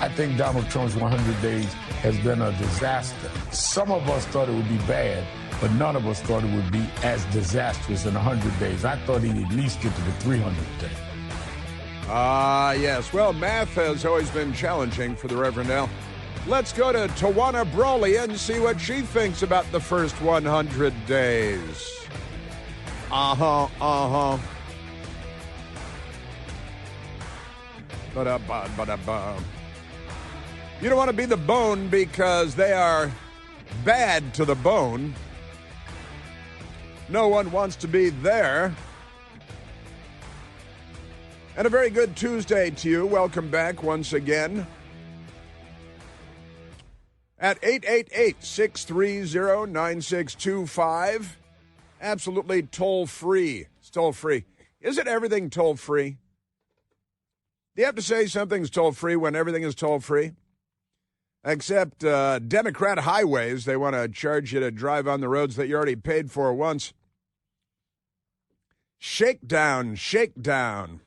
I think Donald Trump's 100 days has been a disaster. Some of us thought it would be bad, but none of us thought it would be as disastrous in 100 days. I thought he'd at least get to the 300th day. Yes. Well, math has always been challenging for the Reverend Al. Let's go to Tawana Brawley and see what she thinks about the first 100 days. Ba-da-ba. You don't want to be the bone because they are bad to the bone. No one wants to be there. And a very good Tuesday to you. Welcome back once again. At 888-630-9625. Absolutely toll-free. It's toll-free. Isn't everything toll-free? Do you have to say something's toll-free when everything is toll-free? Except Democrat highways, they want to charge you to drive on the roads that you already paid for once. Shakedown, shakedown.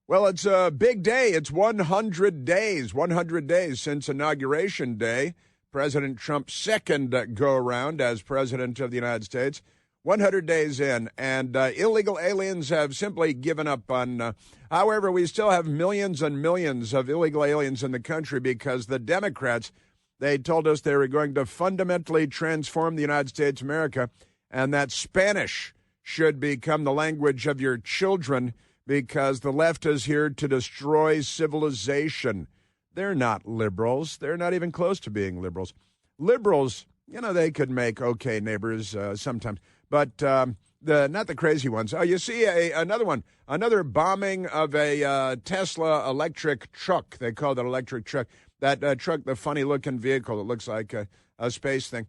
Well, it's a big day. It's 100 days. 100 days since Inauguration Day, President Trump's second go-around as President of the United States. 100 days in, and illegal aliens have simply given up on... however, we still have millions and millions of illegal aliens in the country because the Democrats, they told us they were going to fundamentally transform the United States of America, and that Spanish should become the language of your children because the left is here to destroy civilization. They're not liberals. They're not even close to being liberals. Liberals, you know, they could make okay neighbors sometimes, but not the crazy ones. Oh, you see another one, another bombing of a Tesla electric truck. They call it an electric truck. That truck, the funny-looking vehicle that looks like a space thing.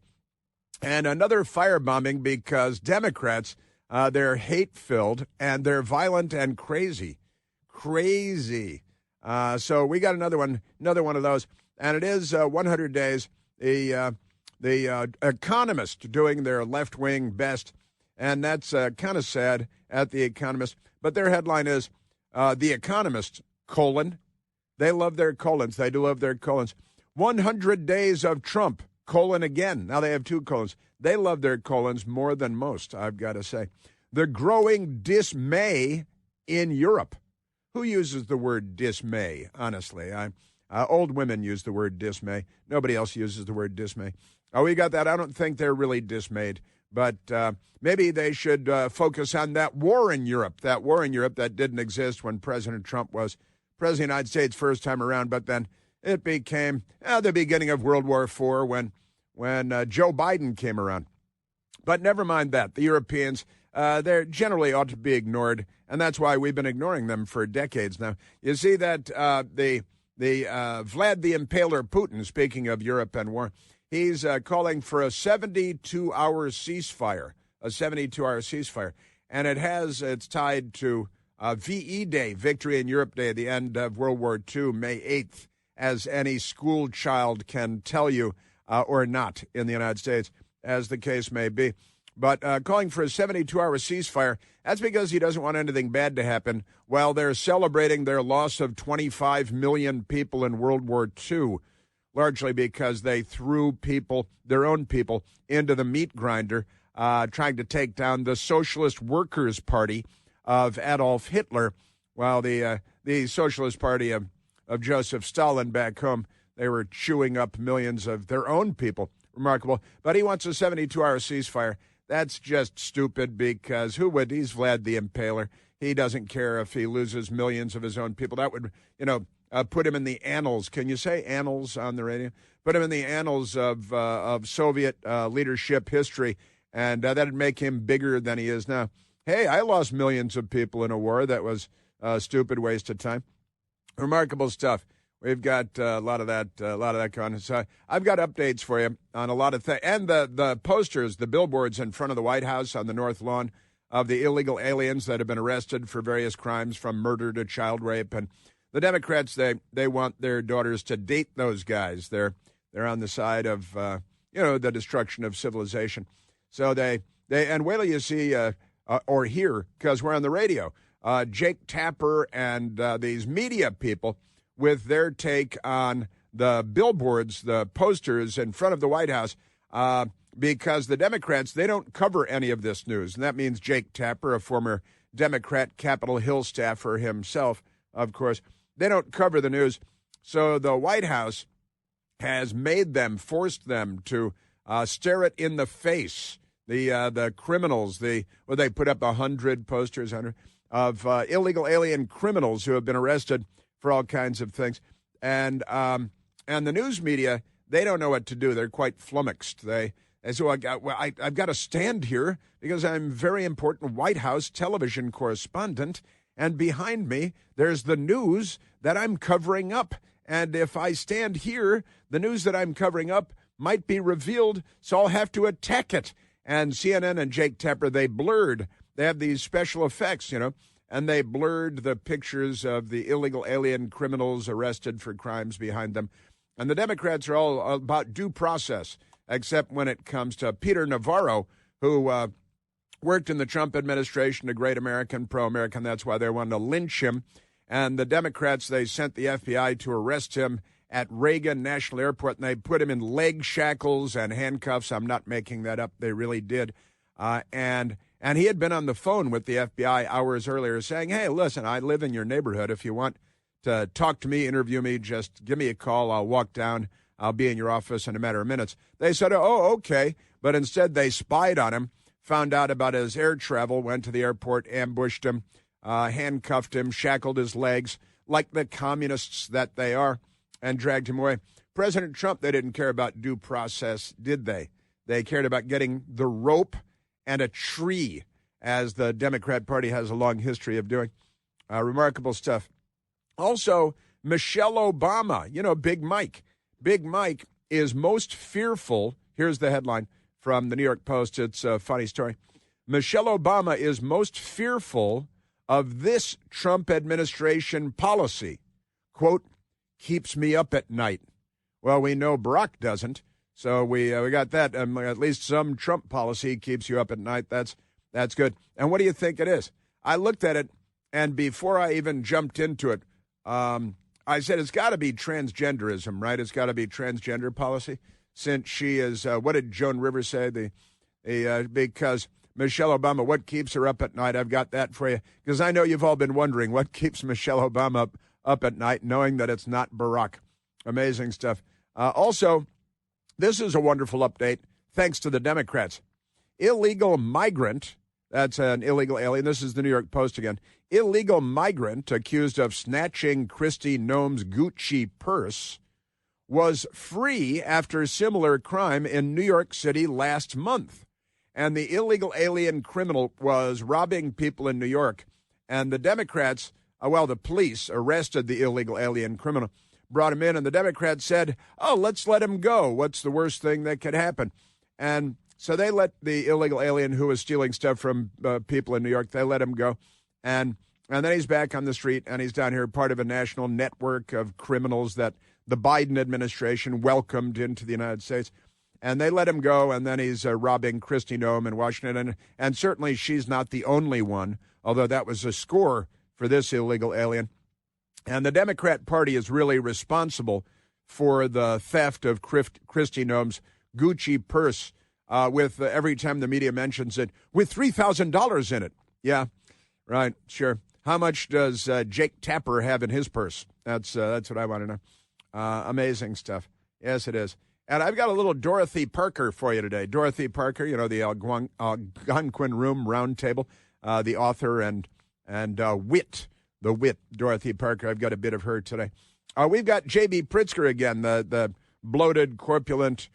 And another firebombing because Democrats, they're hate-filled and they're violent and crazy. Crazy. So we got another one of those. And it is 100 days. The Economist doing their left-wing best, and that's kind of sad at The Economist. But their headline is, The Economist, : they love their colons. They do love their colons. 100 days of Trump, : again. Now they have two colons. They love their colons more than most, I've got to say. The growing dismay in Europe. Who uses the word dismay, honestly? Old women use the word dismay. Nobody else uses the word dismay. Oh, we got that. I don't think they're really dismayed. But maybe they should focus on that war in Europe that didn't exist when President Trump was President of the United States first time around. But then it became the beginning of World War IV when Joe Biden came around. But never mind that. The Europeans, they're generally ought to be ignored, and that's why we've been ignoring them for decades now. You see that the Vlad the Impaler Putin, speaking of Europe and war, he's calling for a 72-hour ceasefire, and it's tied to VE Day, Victory in Europe Day, the end of World War II, May 8th, as any school child can tell you, or not in the United States, as the case may be. But calling for a 72-hour ceasefire, that's because he doesn't want anything bad to happen while they're celebrating their loss of 25 million people in World War II, largely because they threw their own people, into the meat grinder, trying to take down the Socialist Workers' Party of Adolf Hitler, while the Socialist Party of Joseph Stalin back home, they were chewing up millions of their own people. Remarkable. But he wants a 72-hour ceasefire. That's just stupid because he's Vlad the Impaler. He doesn't care if he loses millions of his own people. That would, put him in the annals. Can you say annals on the radio? Put him in the annals of Soviet leadership history, and that'd make him bigger than he is now. Hey, I lost millions of people in a war. That was a stupid waste of time. Remarkable stuff. We've got a lot of that going on. So I've got updates for you on a lot of things. And the posters, the billboards in front of the White House on the North Lawn of the illegal aliens that have been arrested for various crimes from murder to child rape. And the Democrats, they want their daughters to date those guys. They're on the side of, the destruction of civilization. So and wait till you see or hear, because we're on the radio, Jake Tapper and these media people, with their take on the billboards, the posters in front of the White House, because the Democrats, they don't cover any of this news. And that means Jake Tapper, a former Democrat Capitol Hill staffer himself, of course, they don't cover the news. So the White House has made them, forced them to stare it in the face. The criminals, they put up 100 posters of illegal alien criminals who have been arrested for all kinds of things. And the news media, they don't know what to do. They're quite flummoxed. So I've got to stand here because I'm a very important White House television correspondent. And behind me, there's the news that I'm covering up. And if I stand here, the news that I'm covering up might be revealed, so I'll have to attack it. And CNN and Jake Tapper, they have these special effects, and they blurred the pictures of the illegal alien criminals arrested for crimes behind them. And the Democrats are all about due process, except when it comes to Peter Navarro, who worked in the Trump administration, a great American, pro-American. That's why they wanted to lynch him. And the Democrats, they sent the FBI to arrest him at Reagan National Airport, and they put him in leg shackles and handcuffs. I'm not making that up. They really did. And he had been on the phone with the FBI hours earlier saying, hey, listen, I live in your neighborhood. If you want to talk to me, interview me, just give me a call. I'll walk down. I'll be in your office in a matter of minutes. They said, oh, okay. But instead, they spied on him, found out about his air travel, went to the airport, ambushed him, handcuffed him, shackled his legs like the communists that they are, and dragged him away. President Trump, they didn't care about due process, did they? They cared about getting the rope and a tree, as the Democrat Party has a long history of doing. Remarkable stuff. Also, Michelle Obama, Big Mike. Big Mike is most fearful. Here's the headline from the New York Post. It's a funny story. Michelle Obama is most fearful of this Trump administration policy. Quote, keeps me up at night. Well, we know Barack doesn't, so we got that. At least some Trump policy keeps you up at night. That's good. And what do you think it is? I looked at it, and before I even jumped into it, I said it's got to be transgenderism, right? It's got to be transgender policy, since she is. What did Joan Rivers say? Because Michelle Obama, what keeps her up at night? I've got that for you, because I know you've all been wondering what keeps Michelle Obama up at night, knowing that it's not Barack. Amazing stuff. Also, this is a wonderful update, thanks to the Democrats. Illegal migrant, that's an illegal alien. This is the New York Post again. Illegal migrant accused of snatching Kristi Noem's Gucci purse was free after similar crime in New York City last month. And the illegal alien criminal was robbing people in New York. And the Democrats, the police arrested the illegal alien criminal, brought him in, and the Democrats said, let's let him go. What's the worst thing that could happen? And so they let the illegal alien who was stealing stuff from people in New York, they let him go. And then he's back on the street, and he's down here, part of a national network of criminals that the Biden administration welcomed into the United States. And they let him go, and then he's robbing Kristi Noem in Washington. And certainly she's not the only one, although that was a score for this illegal alien. And the Democrat Party is really responsible for the theft of Kristi Noem's Gucci purse, with every time the media mentions it, with $3,000 in it. Yeah, right, sure. How much does Jake Tapper have in his purse? That's what I want to know. Amazing stuff. Yes, it is. And I've got a little Dorothy Parker for you today. Dorothy Parker, the Algonquin Room Roundtable, the author and wit, Dorothy Parker. I've got a bit of her today. We've got J.B. Pritzker again, the bloated, corpulent,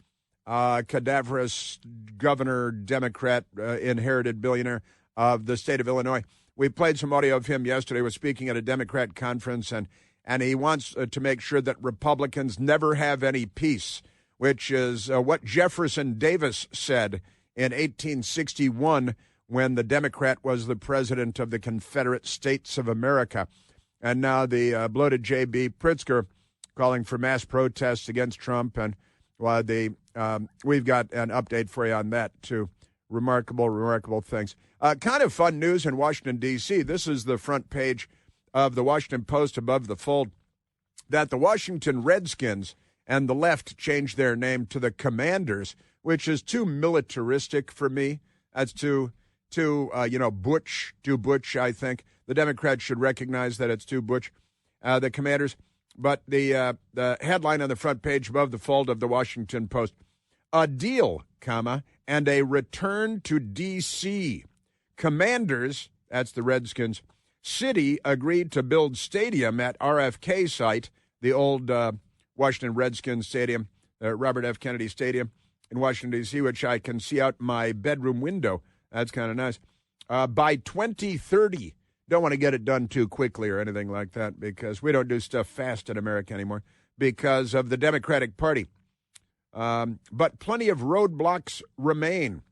cadaverous governor, Democrat, inherited billionaire of the state of Illinois. We played some audio of him yesterday. He was speaking at a Democrat conference, and he wants to make sure that Republicans never have any peace, which is what Jefferson Davis said in 1861 when the Democrat was the president of the Confederate States of America. And now the bloated J.B. Pritzker calling for mass protests against Trump. And we've got an update for you on that, too. Remarkable things. Kind of fun news in Washington, D.C. This is the front page of the Washington Post above the fold. that the Washington Redskins and the left changed their name to the Commanders, which is too militaristic for me. That's too butch, I think. The Democrats should recognize that it's too butch, the Commanders. But the headline on the front page above the fold of the Washington Post, a deal, and a return to D.C. Commanders, that's the Redskins, city agreed to build stadium at RFK site, the old Washington Redskins stadium, Robert F. Kennedy Stadium in Washington, D.C., which I can see out my bedroom window. That's kind of nice. By 2030, don't want to get it done too quickly or anything like that because we don't do stuff fast in America anymore because of the Democratic Party. But plenty of roadblocks remain.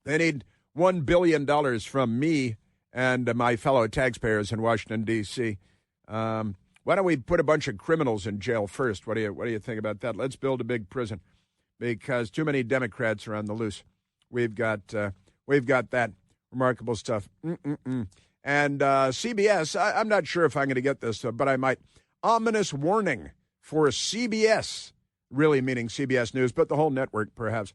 They need $1 billion from me and my fellow taxpayers in Washington, D.C. Why don't we put a bunch of criminals in jail first? What do you think about that? Let's build a big prison because too many Democrats are on the loose. We've got that remarkable stuff. And CBS, I'm not sure if I'm going to get this, but I might. Ominous warning for CBS, really meaning CBS News, but the whole network perhaps,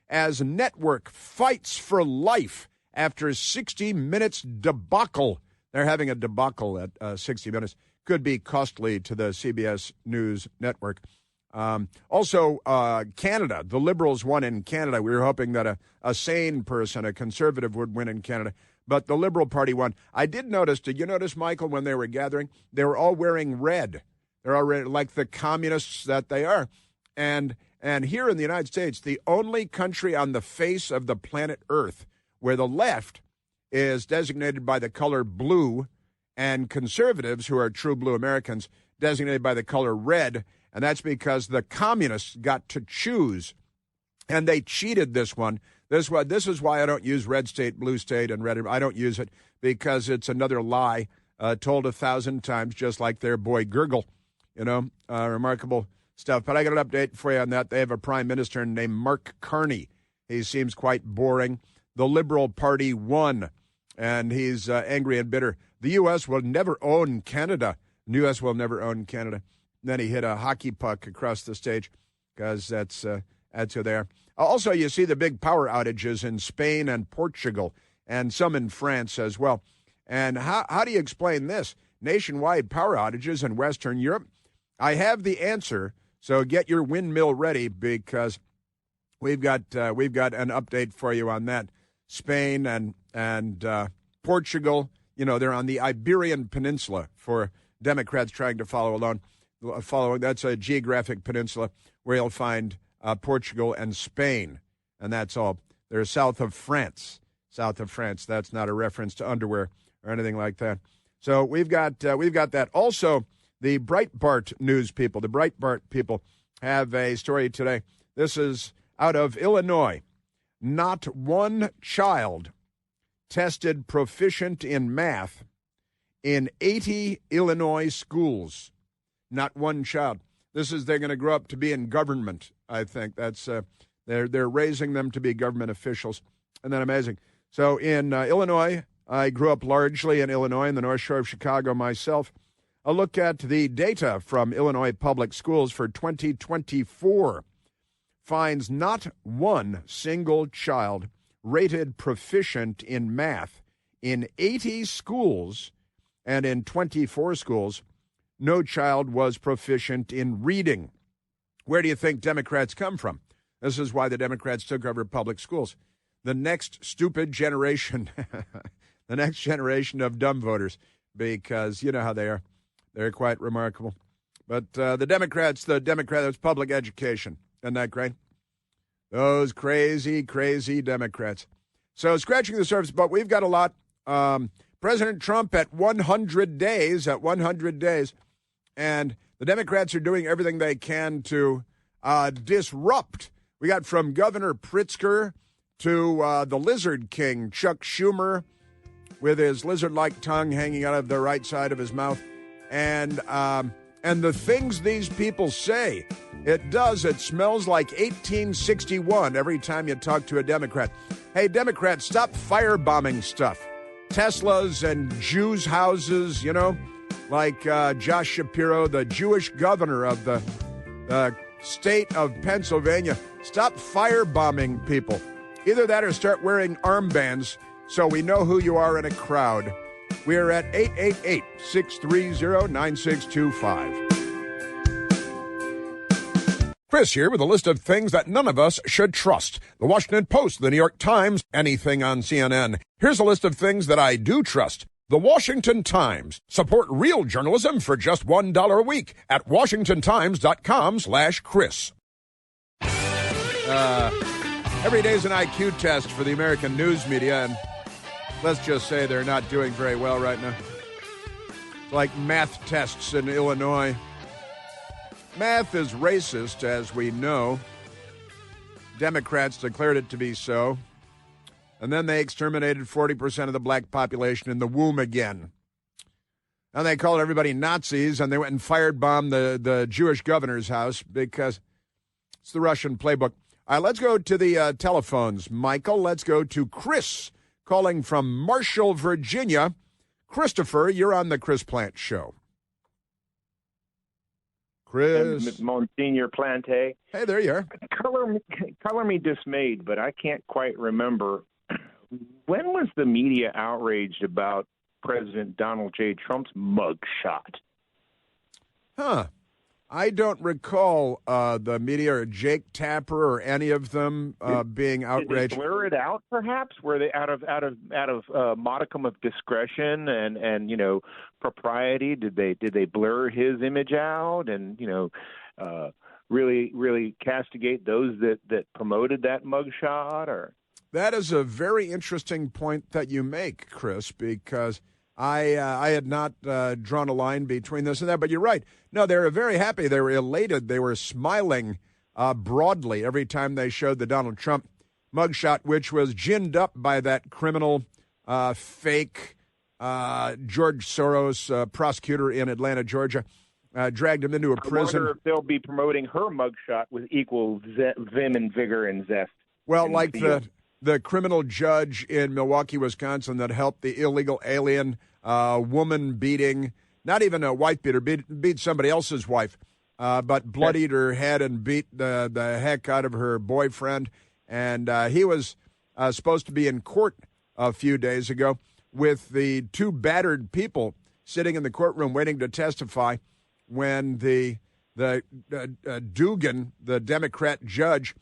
as network fights for life after 60 Minutes debacle. They're having a debacle at 60 Minutes. Could be costly to the CBS News network. Also, Canada, the Liberals won in Canada. We were hoping that a sane person, a conservative, would win in Canada. But the Liberal Party won. I did notice, did you notice, Michael, when they were gathering, they were all wearing red. They're all red, like the communists that they are. And here in the United States, the only country on the face of the planet Earth where the left is designated by the color blue and conservatives, who are true blue Americans, designated by the color red. And that's because the communists got to choose. And they cheated this one. This is why I don't use red state, blue state, and red. I don't use it because it's another lie told 1,000 times, just like their boy Gurgle. Remarkable stuff. But I got an update for you on that. They have a prime minister named Mark Carney. He seems quite boring. The Liberal Party won, and he's angry and bitter. The U.S. will never own Canada. The U.S. will never own Canada. And then he hit a hockey puck across the stage because that's who they are. Also, you see the big power outages in Spain and Portugal and some in France as well. And how do you explain this? Nationwide power outages in Western Europe? I have the answer, so get your windmill ready because we've got an update for you on that. Spain and Portugal, they're on the Iberian Peninsula for Democrats trying to follow along. That's a geographic peninsula where you'll find Portugal and Spain, and that's all. They're south of France. That's not a reference to underwear or anything like that. So we've got that. Also, the Breitbart news people, have a story today. This is out of Illinois. Not one child tested proficient in math in 80 Illinois schools. Not one child. They're going to grow up to be in government, I think. That's they're raising them to be government officials. Isn't that amazing? So in Illinois, I grew up largely in Illinois, in the North Shore of Chicago myself. A look at the data from Illinois Public Schools for 2024 finds not one single child rated proficient in math in 80 schools, and in 24 schools, no child was proficient in reading. Where do you think Democrats come from? This is why the Democrats took over public schools. The next stupid generation, the next generation of dumb voters, because you know how they are. They're quite remarkable. But the Democrats, that's public education. Isn't that great? Those crazy, crazy Democrats. So scratching the surface, but we've got a lot. President Trump at 100 days, and the Democrats are doing everything they can to disrupt. We got from Governor Pritzker to the Lizard King, Chuck Schumer, with his lizard-like tongue hanging out of the right side of his mouth. And the things these people say, it smells like 1861 every time you talk to a Democrat. Hey, Democrats, stop firebombing stuff. Teslas and Jews' houses, like Josh Shapiro, the Jewish governor of the state of Pennsylvania. Stop firebombing people. Either that or start wearing armbands so we know who you are in a crowd. We are at 888-630-9625. Chris here with a list of things that none of us should trust. The Washington Post, the New York Times, anything on CNN. Here's a list of things that I do trust. The Washington Times. Support real journalism for just $1 a week at washingtontimes.com/Chris. Every day is an IQ test for the American news media, and let's just say they're not doing very well right now. It's like math tests in Illinois. Math is racist, as we know. Democrats declared it to be so. And then they exterminated 40% of the black population in the womb again. And they called everybody Nazis, and they went and firebombed the Jewish governor's house because it's the Russian playbook. Let's go to the telephones. Michael, let's go to Chris, calling from Marshall, Virginia. Christopher, you're on the Chris Plante Show. Chris. Monsignor Plante. Hey, there you are. Color me dismayed, but I can't quite remember. When was the media outraged about President Donald J. Trump's mugshot? I don't recall the media or Jake Tapper or any of them being outraged. Did they blur it out, perhaps? Were they out of modicum of discretion and propriety? Did they blur his image out and really castigate those that promoted that mugshot? Or that is a very interesting point that you make, Chris, because I had not drawn a line between this and that, but you're right. No, they were very happy. They were elated. They were smiling broadly every time they showed the Donald Trump mugshot, which was ginned up by that criminal, fake George Soros prosecutor in Atlanta, Georgia, dragged him into a prison. I wonder if they'll be promoting her mugshot with equal vim and vigor and zest. Well, like the criminal judge in Milwaukee, Wisconsin, that helped the illegal alien woman beating, not even a wife beater, beat somebody else's wife, but bloodied her head and beat the heck out of her boyfriend. And he was supposed to be in court a few days ago with the two battered people sitting in the courtroom waiting to testify when the Dugan, the Democrat judge,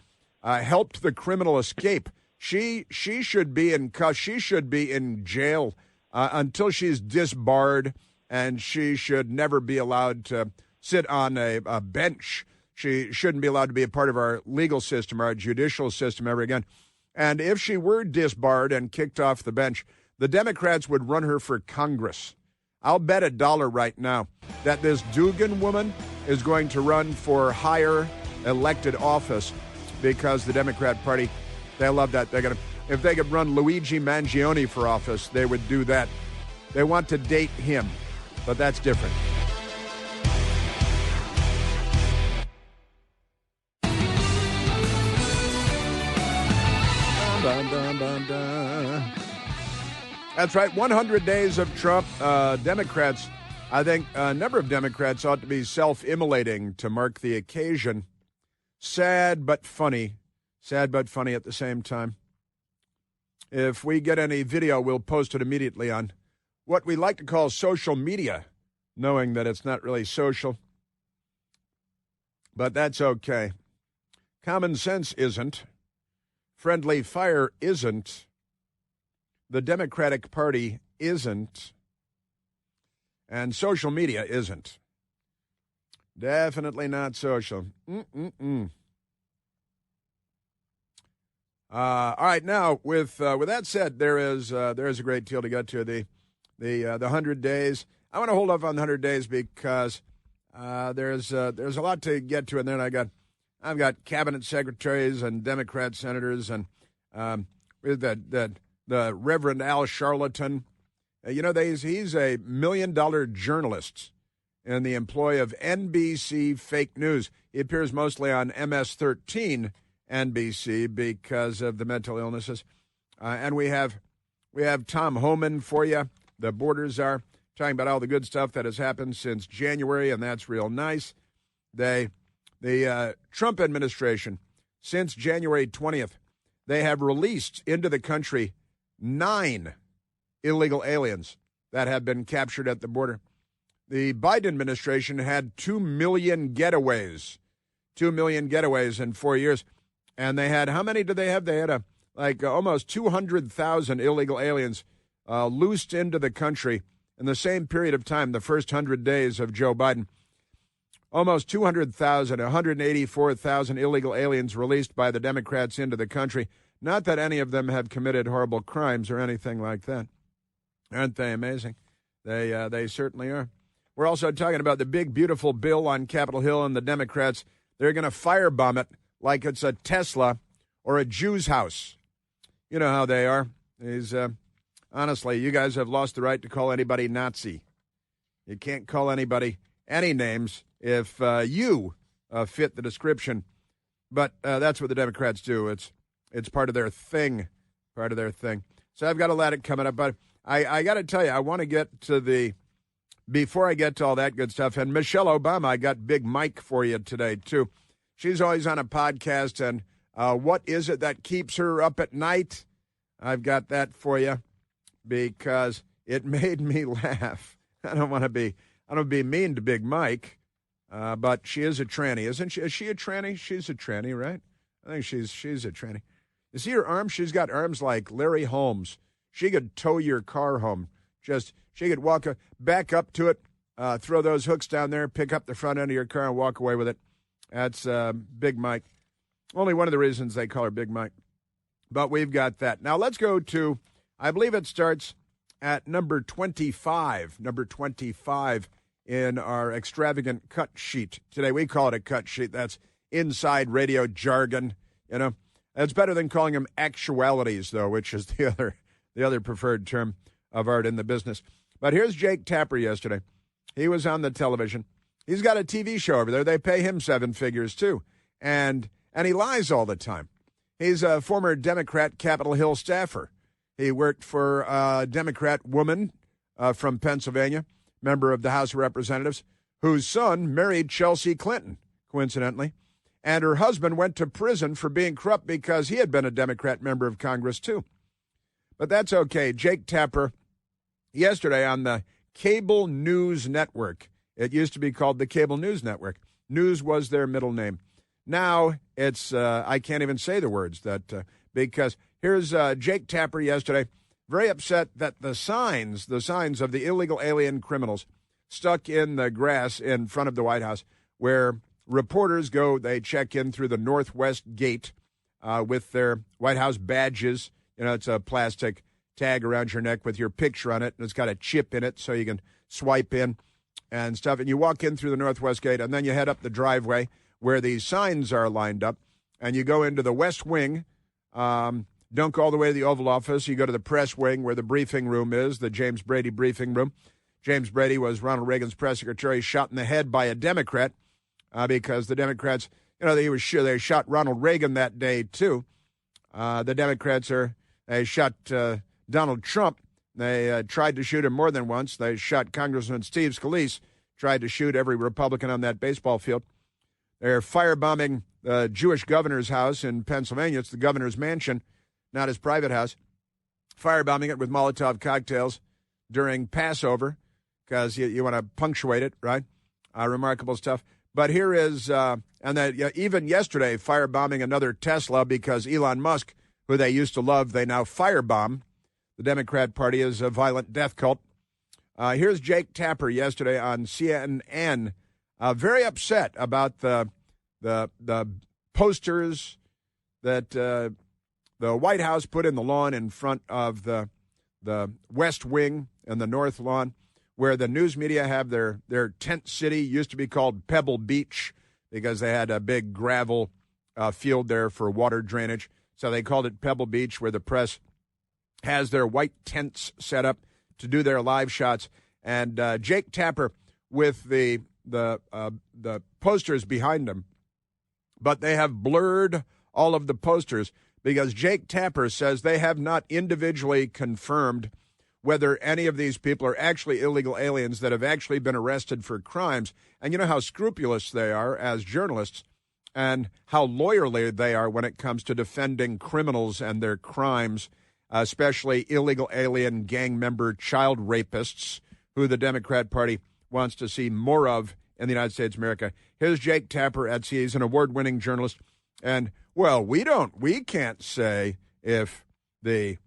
helped the criminal escape. She should be in she should be in jail until she's disbarred, and she should never be allowed to sit on a bench. She shouldn't be allowed to be a part of our legal system, our judicial system ever again. And if she were disbarred and kicked off the bench, the Democrats would run her for Congress. I'll bet $1 right now that this Dugan woman is going to run for higher elected office because the Democrat Party, they love that. They're gonna, if they could run Luigi Mangione for office, they would do that. They want to date him, but that's different. Dun, dun, dun, dun. That's right, 100 days of Trump. Democrats, I think a number of Democrats ought to be self-immolating to mark the occasion. Sad but funny. Sad but funny at the same time. If we get any video, we'll post it immediately on what we like to call social media, knowing that it's not really social. But that's okay. Common sense isn't. Friendly fire isn't. The Democratic Party isn't. And social media isn't. Definitely not social. All right, now with that said, there is a great deal to get to. The 100 days. I want to hold off on the 100 days because there's a lot to get to, and then I've got cabinet secretaries and Democrat senators and the Reverend Al Sharpton. He's a $1 million journalist in the employ of NBC Fake News. He appears mostly on MS-13 NBC because of the mental illnesses. And we have Tom Homan for you, the border czar. talking about all the good stuff that has happened since January, and that's real nice. The Trump administration, since January 20th, they have released into the country 9 illegal aliens that have been captured at the border. The Biden administration had 2 million getaways. 2 million getaways in 4 years. And they had, how many did they have? They had almost 200,000 illegal aliens loosed into the country in the same period of time, the first 100 days of Joe Biden. Almost 200,000, 184,000 illegal aliens released by the Democrats into the country. Not that any of them have committed horrible crimes or anything like that. Aren't they amazing? They certainly are. We're also talking about the big, beautiful bill on Capitol Hill, and the Democrats, they're going to firebomb it like it's a Tesla or a Jew's house. You know how they are. Honestly, you guys have lost the right to call anybody Nazi. You can't call anybody any names if you fit the description. But that's what the Democrats do. It's part of their thing. Part of their thing. So I've got a lot coming up. But I got to tell you, I want to get to before I get to all that good stuff, and Michelle Obama, I got Big Mike for you today, too. She's always on a podcast, and what is it that keeps her up at night? I've got that for you because it made me laugh. I don't want to be mean to Big Mike, but she is a tranny, isn't she? Is she a tranny? She's a tranny, right? I think she's a tranny. You see her arms? She's got arms like Larry Holmes. She could tow your car home. She could walk back up to it, throw those hooks down there, pick up the front end of your car and walk away with it. That's Big Mike. Only one of the reasons they call her Big Mike. But we've got that. Now let's go to, I believe it starts at number 25. Number 25 in our extravagant cut sheet today. We call it a cut sheet. That's inside radio jargon. You know, it's better than calling them actualities, though, which is the other preferred term of art in the business. But here's Jake Tapper yesterday. He was on the television. He's got a TV show over there. They pay him 7 figures, too. And he lies all the time. He's a former Democrat Capitol Hill staffer. He worked for a Democrat woman from Pennsylvania, member of the House of Representatives, whose son married Chelsea Clinton, coincidentally. And her husband went to prison for being corrupt because he had been a Democrat member of Congress, too. But that's okay. Jake Tapper, yesterday on the Cable News Network. It used to be called the Cable News Network. News was their middle name. Now it's, I can't even say the words because here's Jake Tapper yesterday, very upset that the signs of the illegal alien criminals stuck in the grass in front of the White House, where reporters go, they check in through the Northwest Gate with their White House badges. You know, it's a plastic tag around your neck with your picture on it, and it's got a chip in it so you can swipe in and stuff. And you walk in through the Northwest Gate, and then you head up the driveway where these signs are lined up, and you go into the West Wing. Don't go all the way to the Oval Office. You go to the press wing where the briefing room is, the James Brady briefing room. James Brady was Ronald Reagan's press secretary, shot in the head by a Democrat because the Democrats, you know, they shot Ronald Reagan that day, too. The Democrats they shot Donald Trump. They tried to shoot him more than once. They shot Congressman Steve Scalise, tried to shoot every Republican on that baseball field. They're firebombing the Jewish governor's house in Pennsylvania. It's the governor's mansion, not his private house. Firebombing it with Molotov cocktails during Passover because you want to punctuate it, right? Remarkable stuff. But here is, even yesterday, firebombing another Tesla because Elon Musk, who they used to love, they now firebomb. The Democrat Party is a violent death cult. Here's Jake Tapper yesterday on CNN, very upset about the posters that the White House put in the lawn in front of the West Wing and the North Lawn, where the news media have their tent city. Used to be called Pebble Beach because they had a big gravel field there for water drainage. So they called it Pebble Beach, where the press has their white tents set up to do their live shots. And Jake Tapper with the posters behind him, but they have blurred all of the posters because Jake Tapper says they have not individually confirmed whether any of these people are actually illegal aliens that have actually been arrested for crimes. And you know how scrupulous they are as journalists and how lawyerly they are when it comes to defending criminals and their crimes, especially illegal alien gang member child rapists who the Democrat Party wants to see more of in the United States of America. Here's Jake Tapper. He's an award-winning journalist. And, well, we can't say if we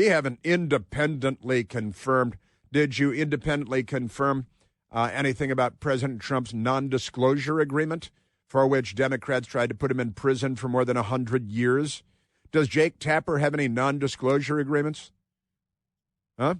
haven't independently confirmed. Did you independently confirm anything about President Trump's non-disclosure agreement, for which Democrats tried to put him in prison for more than 100 years? Does Jake Tapper have any non-disclosure agreements? Huh?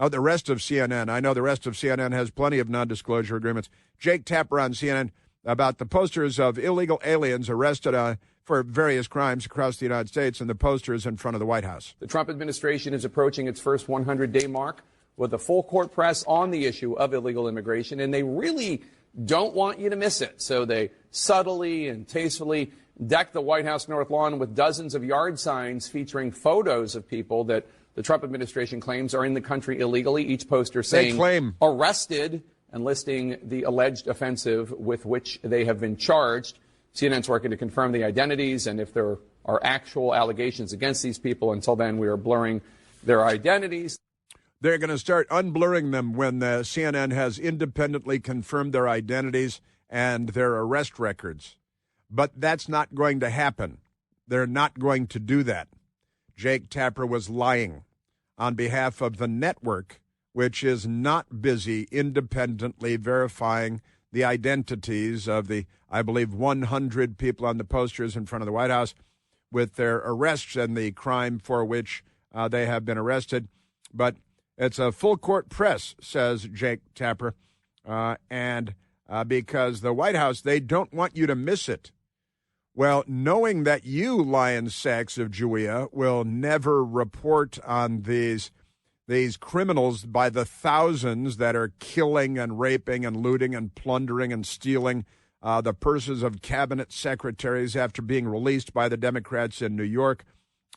Oh, the rest of CNN. I know the rest of CNN has plenty of non-disclosure agreements. Jake Tapper on CNN about the posters of illegal aliens arrested for various crimes across the United States and the posters in front of the White House. The Trump administration is approaching its first 100-day mark with a full court press on the issue of illegal immigration, and they really don't want you to miss it. So they subtly and tastefully deck the White House North Lawn with dozens of yard signs featuring photos of people that the Trump administration claims are in the country illegally, each poster saying arrested and listing the alleged offensive with which they have been charged. CNN's working to confirm the identities and if there are actual allegations against these people. Until then, we are blurring their identities. They're going to start unblurring them when the CNN has independently confirmed their identities and their arrest records. But that's not going to happen. They're not going to do that. Jake Tapper was lying on behalf of the network, which is not busy independently verifying the identities of the, I believe, 100 people on the posters in front of the White House with their arrests and the crime for which they have been arrested. But it's a full court press, says Jake Tapper, and because the White House, they don't want you to miss it. Well, knowing that you, Lion Sachs of Jewia, will never report on these criminals by the thousands that are killing and raping and looting and plundering and stealing the purses of cabinet secretaries after being released by the Democrats in New York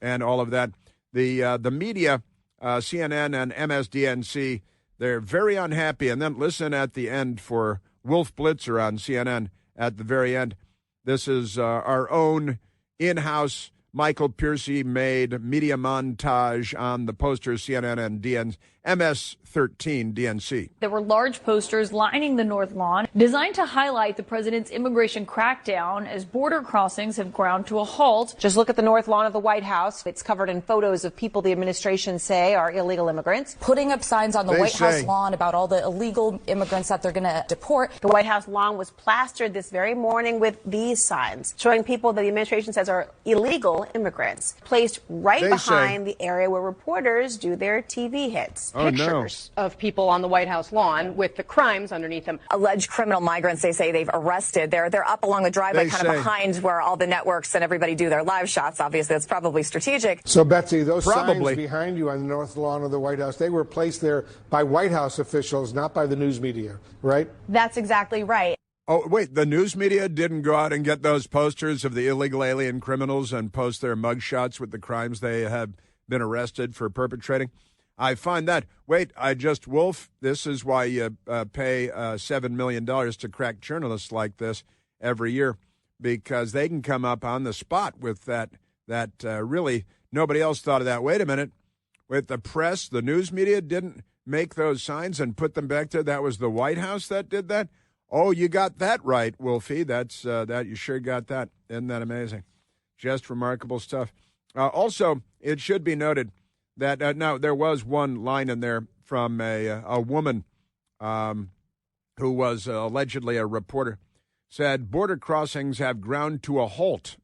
and all of that. The media, CNN and MSDNC, they're very unhappy. And then listen at the end for Wolf Blitzer on CNN at the very end. This is our own in-house Michael Piercy made media montage on the posters, CNN and MS-13 DNC. There were large posters lining the North Lawn designed to highlight the president's immigration crackdown as border crossings have ground to a halt. Just look at the North Lawn of the White House. It's covered in photos of people the administration say are illegal immigrants. Putting up signs on the White House lawn about all the illegal immigrants that they're going to deport. The White House lawn was plastered this very morning with these signs showing people that the administration says are illegal immigrants, placed right behind the area where reporters do their TV hits. Pictures of people on the White House lawn with the crimes underneath them. Alleged criminal migrants, they say they've arrested. They're up along the driveway, kind of behind where all the networks and everybody do their live shots. Obviously, that's probably strategic. So, Betsy, those signs behind you on the North Lawn of the White House, they were placed there by White House officials, not by the news media, right? That's exactly right. Oh, wait, the news media didn't go out and get those posters of the illegal alien criminals and post their mugshots with the crimes they have been arrested for perpetrating? I find that, Wolf, this is why you pay $7 million to crack journalists like this every year, because they can come up on the spot with that really nobody else thought of that. Wait a minute. With the press, the news media didn't make those signs and put them back there. That was the White House that did that? Oh, you got that right, Wolfie. That's that you sure got that. Isn't that amazing? Just remarkable stuff. Also, it should be noted that now there was one line in there from a woman who was allegedly a reporter, said border crossings have ground to a halt.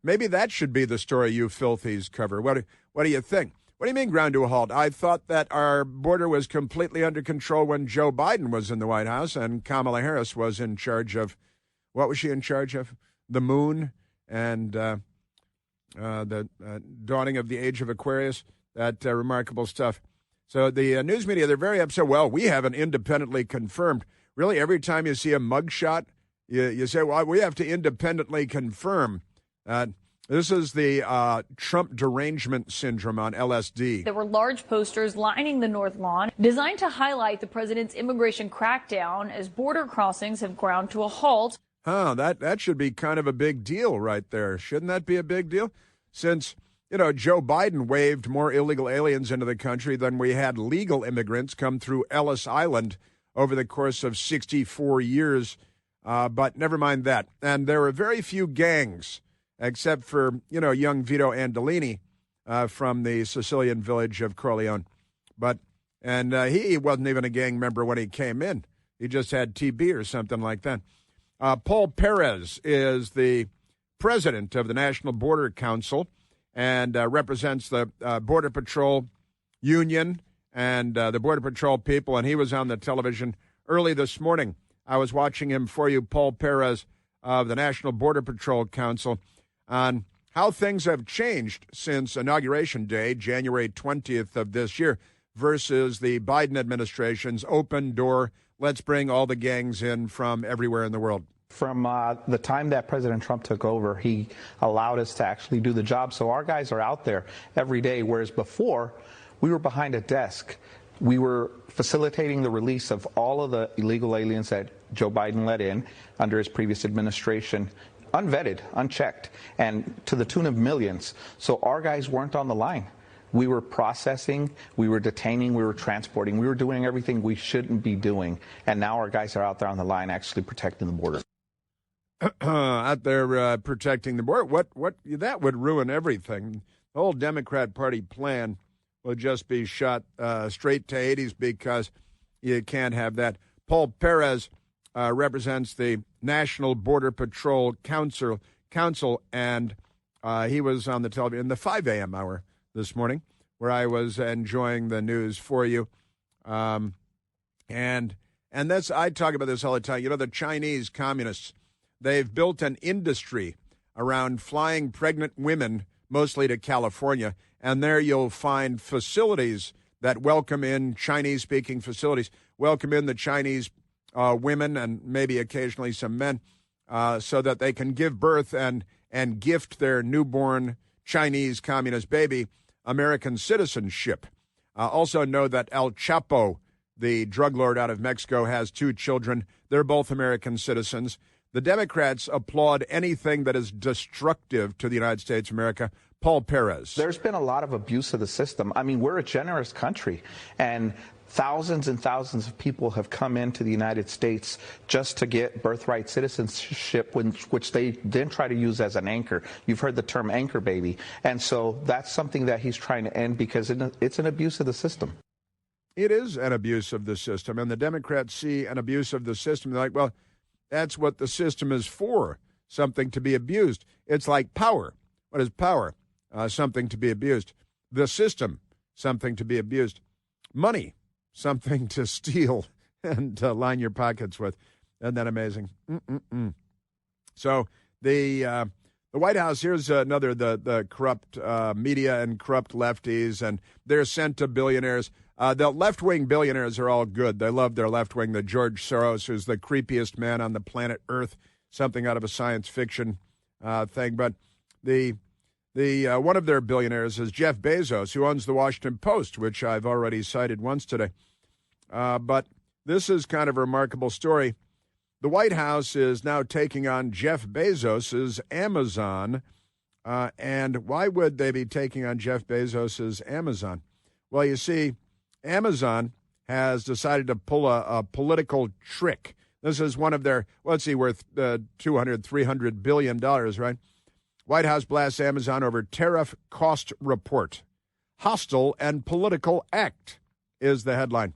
Maybe that should be the story you filthies cover. What do you think? What do you mean ground to a halt? I thought that our border was completely under control when Joe Biden was in the White House and Kamala Harris was in charge of, what was she in charge of? The moon and the dawning of the age of Aquarius. That remarkable stuff. So the news media, they're very upset. Well, we haven't independently confirmed. Really, every time you see a mugshot, you say, well, we have to independently confirm. This is the Trump derangement syndrome on LSD. There were large posters lining the North Lawn designed to highlight the president's immigration crackdown as border crossings have ground to a halt. That should be kind of a big deal right there. Shouldn't that be a big deal? Since, Joe Biden waved more illegal aliens into the country than we had legal immigrants come through Ellis Island over the course of 64 years. But never mind that. And there were very few gangs, except for, young Vito Andolini from the Sicilian village of Corleone. And he wasn't even a gang member when he came in. He just had TB or something like that. Paul Perez is the president of the National Border Council and represents the Border Patrol Union and the Border Patrol people, and he was on the television early this morning. I was watching him for you, Paul Perez of the National Border Patrol Council, on how things have changed since Inauguration Day, January 20th of this year, versus the Biden administration's open door, let's bring all the gangs in from everywhere in the world. From the time that President Trump took over, he allowed us to actually do the job. So our guys are out there every day, whereas before we were behind a desk. We were facilitating the release of all of the illegal aliens that Joe Biden let in under his previous administration, unvetted, unchecked, and to the tune of millions. So our guys weren't on the line. We were processing, we were detaining, we were transporting, we were doing everything we shouldn't be doing. And now our guys are out there on the line actually protecting the border. Out there protecting the border. What that would ruin everything. The whole Democrat Party plan will just be shot straight to Hades because you can't have that. Paul Perez represents the National Border Patrol Council, and he was on the television in the 5 a.m. hour this morning, where I was enjoying the news for you. And that's, I talk about this all the time. The Chinese communists, they've built an industry around flying pregnant women, mostly to California, and there you'll find facilities that welcome in Chinese-speaking facilities, welcome in the Chinese women and maybe occasionally some men so that they can give birth and gift their newborn Chinese communist baby American citizenship. Also know that El Chapo, the drug lord out of Mexico, has 2 children. They're both American citizens. The Democrats applaud anything that is destructive to the United States of America. Paul Perez. There's been a lot of abuse of the system. I mean, we're a generous country, and thousands and thousands of people have come into the United States just to get birthright citizenship, which they then try to use as an anchor. You've heard the term anchor baby. And so that's something that he's trying to end because it's an abuse of the system. It is an abuse of the system, and the Democrats see an abuse of the system. They're like, well, that's what the system is for, something to be abused. It's like power. What is power? Something to be abused. The system, something to be abused. Money, something to steal and line your pockets with. Isn't that amazing? So the White House, here's another, the corrupt media and corrupt lefties, and they're sent to billionaires. The left-wing billionaires are all good. They love their left wing. The George Soros, who's the creepiest man on the planet Earth, something out of a science fiction thing. But the one of their billionaires is Jeff Bezos, who owns the Washington Post, which I've already cited once today. But this is kind of a remarkable story. The White House is now taking on Jeff Bezos's Amazon. And why would they be taking on Jeff Bezos's Amazon? Well, you see, Amazon has decided to pull a political trick. This is one of their, worth $200, $300 billion, right? White House blasts Amazon over tariff cost report. Hostile and political act is the headline.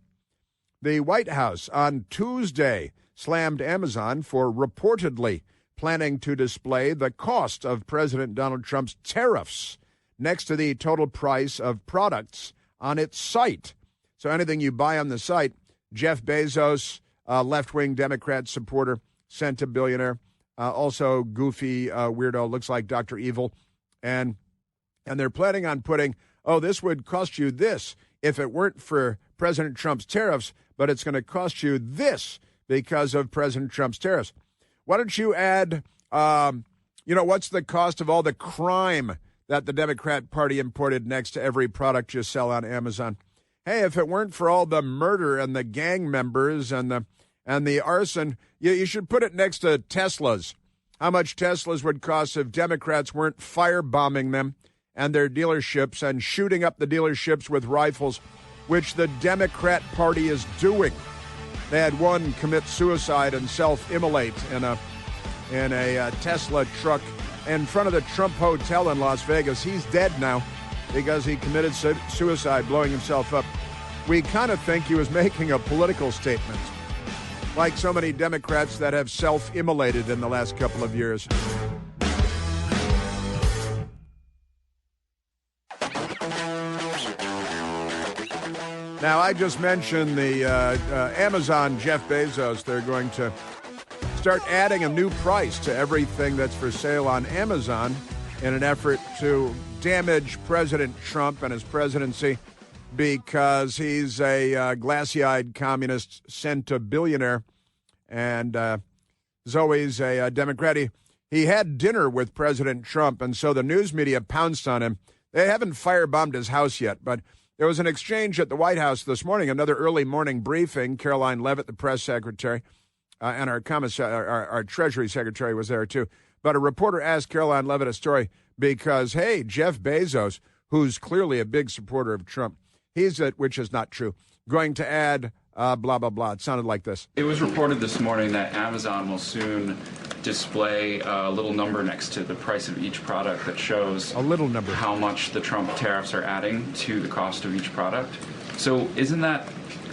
The White House on Tuesday slammed Amazon for reportedly planning to display the cost of President Donald Trump's tariffs next to the total price of products on its site. So anything you buy on the site, Jeff Bezos, left-wing Democrat supporter, sent a billionaire, also goofy weirdo, looks like Dr. Evil, and they're planning on putting, this would cost you this if it weren't for President Trump's tariffs, but it's going to cost you this because of President Trump's tariffs. Why don't you add You know, what's the cost of all the crime that the Democrat Party imported next to every product you sell on Amazon? Hey, if it weren't for all the murder and the gang members and the arson, you should put it next to Teslas. How much Teslas would cost if Democrats weren't firebombing them and their dealerships and shooting up the dealerships with rifles, which the Democrat Party is doing. They had one commit suicide and self-immolate in a Tesla truck in front of the Trump Hotel in Las Vegas. He's dead now because he committed suicide, blowing himself up. We kind of think he was making a political statement, like so many Democrats that have self-immolated in the last couple of years. Now, I just mentioned the Amazon, Jeff Bezos. They're going to start adding a new price to everything that's for sale on Amazon in an effort to damage President Trump and his presidency because he's a glassy-eyed communist centibillionaire and is always a Democrat. He had dinner with President Trump, and so the news media pounced on him. They haven't firebombed his house yet, but there was an exchange at the White House this morning, another early morning briefing. Caroline Leavitt, the press secretary, and our Treasury secretary was there too. But a reporter asked Caroline Leavitt a story because, hey, Jeff Bezos, who's clearly a big supporter of Trump, which is not true, going to add blah, blah, blah. It sounded like this. It was reported this morning that Amazon will soon display a little number next to the price of each product that shows a little number how much the Trump tariffs are adding to the cost of each product. So isn't that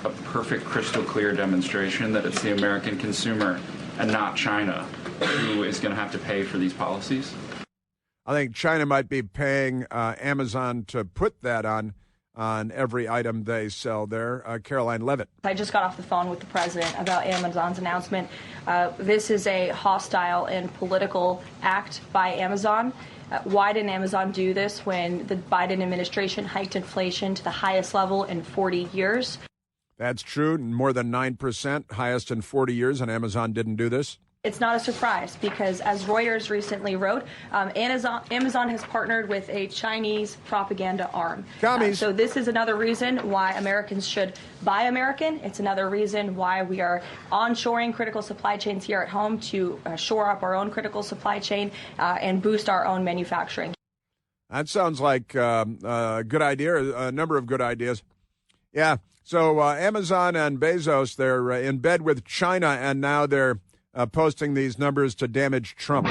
a perfect, crystal clear demonstration that it's the American consumer and not China who is going to have to pay for these policies? I think China might be paying Amazon to put that on every item they sell there. Caroline Leavitt. I just got off the phone with the president about Amazon's announcement. This is a hostile and political act by Amazon. Why didn't Amazon do this when the Biden administration hiked inflation to the highest level in 40 years? That's true. More than 9%, highest in 40 years, and Amazon didn't do this. It's not a surprise because, as Reuters recently wrote, Amazon has partnered with a Chinese propaganda arm. So this is another reason why Americans should buy American. It's another reason why we are onshoring critical supply chains here at home to shore up our own critical supply chain and boost our own manufacturing. That sounds like a good idea, a number of good ideas. Yeah, so Amazon and Bezos, they're in bed with China, and now they're posting these numbers to damage Trump.